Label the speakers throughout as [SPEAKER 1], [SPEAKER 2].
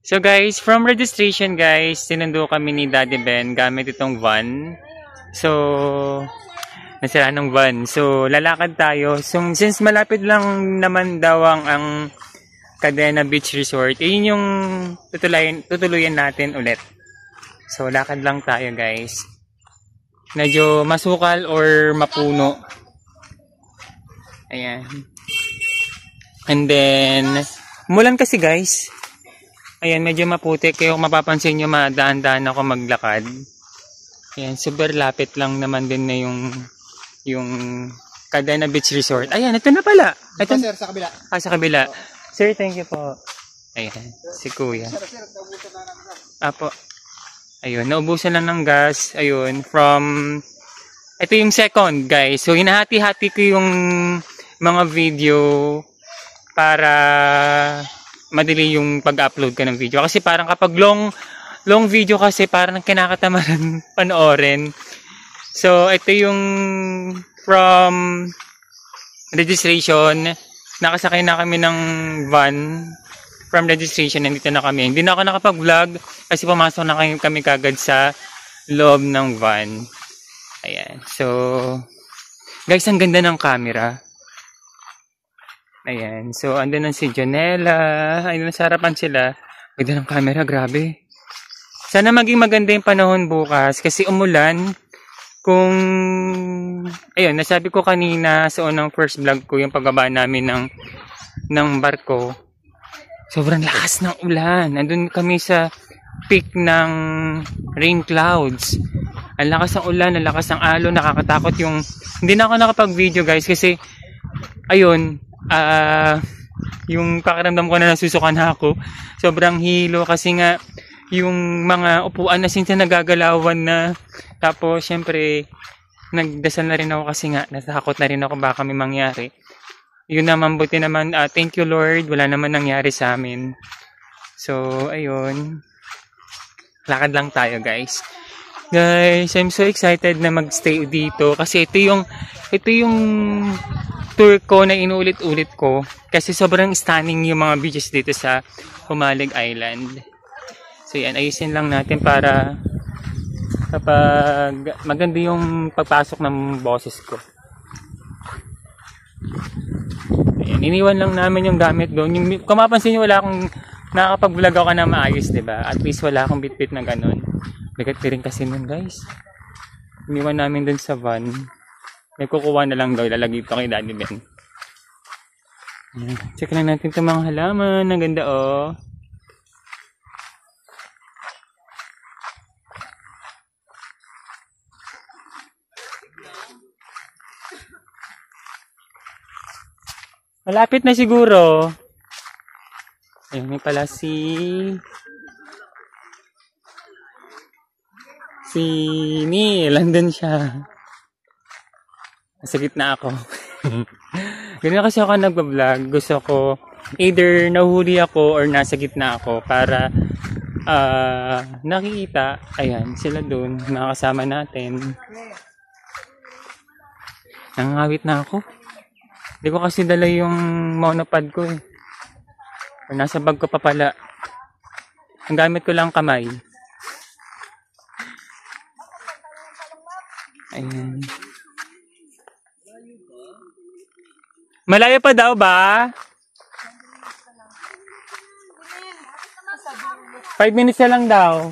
[SPEAKER 1] So guys, from registration guys, sinundo kami ni Daddy Ben gamit itong van. So, nasira ng van. So, lalakad tayo. So, since malapit lang naman daw ang Cadena Beach Resort, yun yung tutuluyan natin ulit. So, lakad lang tayo guys. Medyo masukal or mapuno. Ayan. And then, umulan kasi guys. Ayan, medyo maputik. Kaya kung mapapansin nyo, madaan-daan ako maglakad. Ayan, super lapit lang naman din na yung Cadena Beach Resort. Ayan, ito na pala. Ito,
[SPEAKER 2] sir, sa kabila.
[SPEAKER 1] Sa kabila. Sir, thank you po. Ayan, si Kuya. Apo. Ayun, naubusan lang ng gas. Ayun, ito yung second, guys. So, hinahati-hati ko yung mga video para madali yung pag-upload ka ng video. Kasi parang kapag long video kasi parang kinakatamaran panoorin. So, ito yung from registration. Nakasakay na kami ng van from registration. Nandito na kami. Hindi na ako nakapag-vlog kasi pumasok na kami kagad sa loob ng van. Ayan. So, guys, ang ganda ng camera. Ayan. So, andun na si Janela. Ayun, nasa harapan sila. Ganda ng camera. Grabe. Sana maging maganda yung panahon bukas kasi umulan. Ayun, nasabi ko kanina sa unang first vlog ko yung pagbaba namin ng barko. Sobrang lakas ng ulan. Andun kami sa peak ng rain clouds. Ang lakas ng ulan, ang lakas ng alon, nakakatakot yung... Hindi na ako nakapag-video guys kasi ayun, yung pakiramdam ko na nasusukan na ako. Sobrang hilo kasi nga yung mga upuan na sinta nagagalawan na. Tapos syempre nagdasal na rin ako kasi nga natakot na rin ako baka may mangyari. Yun naman, buti naman, thank you Lord, wala naman nangyari sa amin. So ayun, lakad lang tayo guys. Guys, I'm so excited na magstay dito kasi ito yung tour ko na inulit-ulit ko kasi sobrang stunning yung mga beaches dito sa Humalig Island. So yan, ayusin lang natin para kapag maganda yung pagpasok ng boses ko. Ayan, iniwan lang namin yung gamit doon. Kung mapansin nyo, wala akong nakakapag-vlog ako na maayos, diba? At least wala akong bit-bit na ganun. Bigat rin kasi nun guys. Iniwan namin doon sa van. May kukuha na lang daw, ilalagay ito kay Daddy Ben. Check lang natin itong mga halaman. Ang ganda oh. Malapit na siguro. Ayun, may pala si Neil. Andun siya. Nasa gitna ako. Ganun kasi ako nagbablog. Gusto ko either nahuli ako or nasa gitna ako para nakikita. Ayan, sila dun. Mga kasama natin. Nangangawit na ako. Hindi ko kasi dala yung monopod ko eh. Or nasa bag ko pa pala. Ang gamit ko lang kamay. Ayan. Malayo pa daw ba? 5 minutes na lang daw.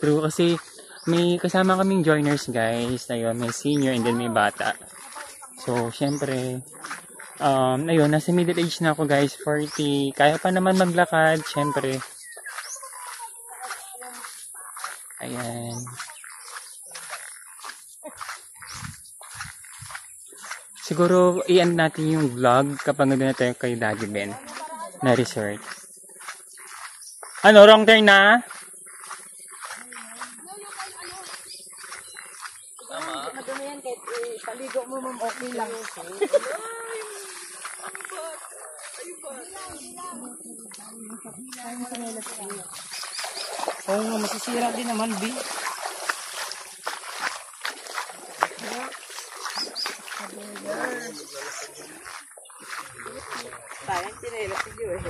[SPEAKER 1] True, kasi may kasama kaming joiners guys. Ayun, may senior and then may bata. So, syempre, ayun, nasa middle age na ako guys, 40. Kaya pa naman maglakad, syempre. Ayan. Siguro, i-end natin yung vlog kapag nandun na tayo kay Daddy Ben na resort. Ano, wrong turn na?
[SPEAKER 3] Madumi yan kahit paligo mo ma'am, okay lang. Oo nga, masisira din naman, B. Sayang tinela si Joel.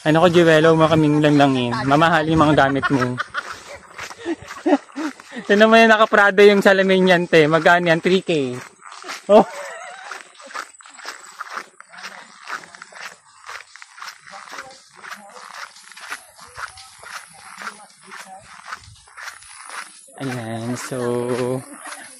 [SPEAKER 1] Ano ko, Jewelo, huwag mo kaming langlangin. Mamahal yung mga gamit mo. Ito naman yung nakaprado yung salamin yan, te. Magkano yan? 3K. Oh. Ayan, so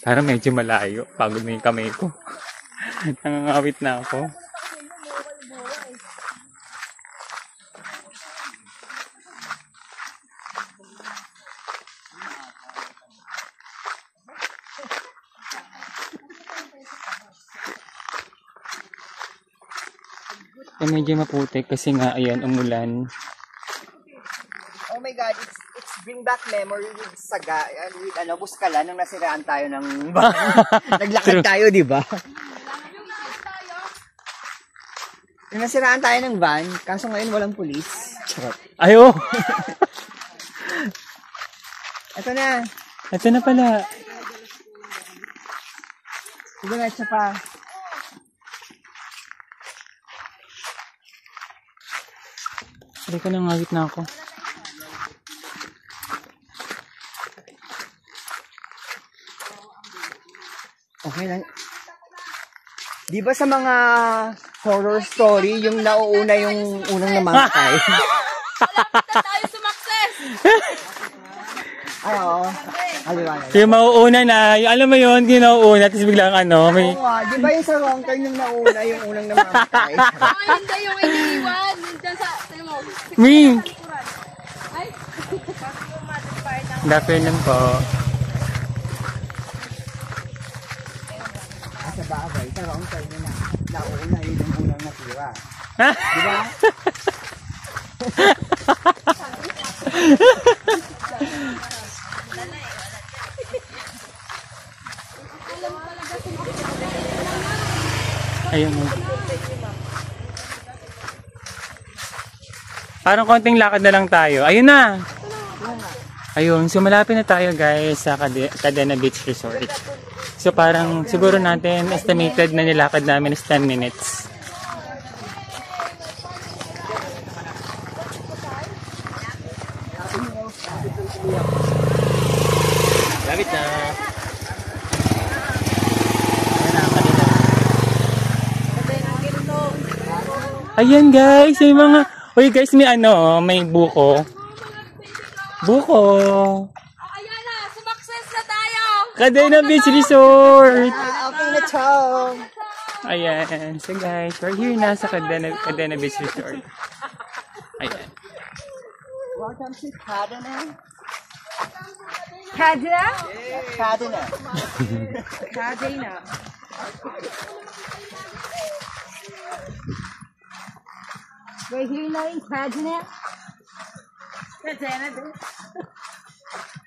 [SPEAKER 1] parang medyo malayo. Pagod na yung kamay ko. Nangangawit na ako. Medyo maputik kasi nga, ayan, umulan.
[SPEAKER 2] Oh my God, it's bring back memory with Saga, with Buskala, nung nasiraan tayo ng naglakad tayo, di ba? Nung nasiraan tayo ng van, kaso ngayon walang pulis.
[SPEAKER 1] Ayo!
[SPEAKER 2] Ito na.
[SPEAKER 1] Ito na pala.
[SPEAKER 2] Diretso pa.
[SPEAKER 1] Hindi ko nangawit na ako.
[SPEAKER 2] Okay lang. Di ba sa mga horror story, yung nauuna yung unang namatay?
[SPEAKER 3] Malapit na tayo sumakses!
[SPEAKER 2] Ay, oo. Aliwanag.
[SPEAKER 1] Yung mauuna na, yung alam mo yun, yung nauuna, tapos biglang ano, may...
[SPEAKER 2] Oo nga, di ba yung sa wrong turn yung nauna yung unang namatay?
[SPEAKER 3] Ay, hindi yung iniiwan. Diyan sa, sino mo?
[SPEAKER 1] Me!
[SPEAKER 3] Ay!
[SPEAKER 1] Good afternoon po.
[SPEAKER 2] Sa bagay, sa wrong turn yun na. Nauna yun yung unang natira. Di ba?
[SPEAKER 1] Ayun mo. Parang konting lakad na lang tayo. Ayun na! Ayun, so malapit na tayo guys sa Cadena Beach Resort. So parang siguro natin estimated na nilakad namin is 10 minutes. Lapit na! Ayan guys, may mga... Uy guys, may ano, may buko. Buko!
[SPEAKER 3] Ayan na! Sumakses na tayo!
[SPEAKER 1] Cadena Beach Resort!
[SPEAKER 2] Okay na, Chong!
[SPEAKER 1] Ayan. So guys, we're here na sa Cadena Beach Resort. Ayan.
[SPEAKER 2] Welcome to Cadena.
[SPEAKER 3] Kadra?
[SPEAKER 2] Cadena.
[SPEAKER 3] Kadena. We're here na in Kadena. Kadena din.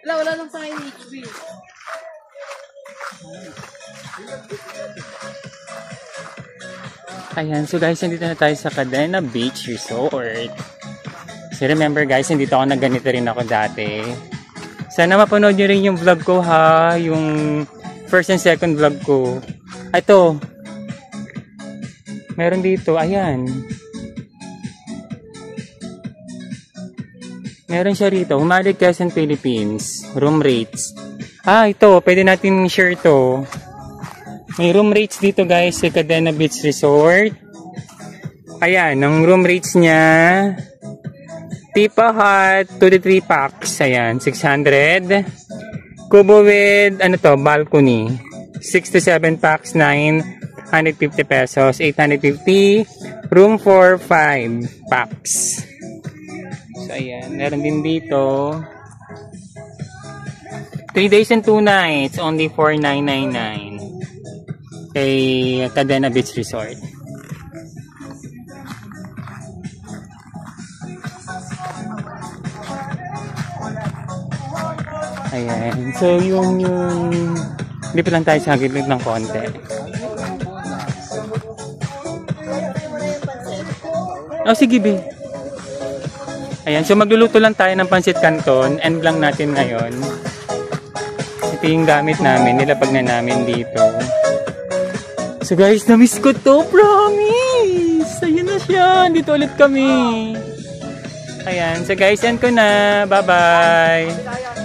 [SPEAKER 3] Wala lang sa akin HB.
[SPEAKER 1] Ayan. So guys, nandito na tayo sa Cadena Beach Resort. So remember guys, nandito ako nagganito rin ako dati. Sana mapanood nyo rin yung vlog ko ha. Yung first and second vlog ko. Ito. Meron dito. Ayan. Meron siya rito. Humalik Quezon, Philippines. Room rates. Ah, ito. Pwede natin share to. May room rates dito guys sa Cadena Beach Resort. Ayan. Ang room rates niya. Tipa Hut, 2 to 3 packs. Ayan. 600. Kubo with, ano to, balcony. 6 to 7 packs, 950 pesos. 850. Room for 5 packs. So, ayan. Meron din dito. 3 days and 2 nights. Only 4,999. Kay Cadena Beach Resort. Ayan. So, yung hindi pa lang tayo sa gilid ng konti. Oh, sige, be. Ayan, so magluluto lang tayo ng pancit canton. End lang natin ngayon. Ito yung gamit namin. Nilapag na namin dito. So guys, na-miss ko to. Promise! Ayun na siya. Dito ulit kami. Ayan. So guys, end ko na. Bye-bye.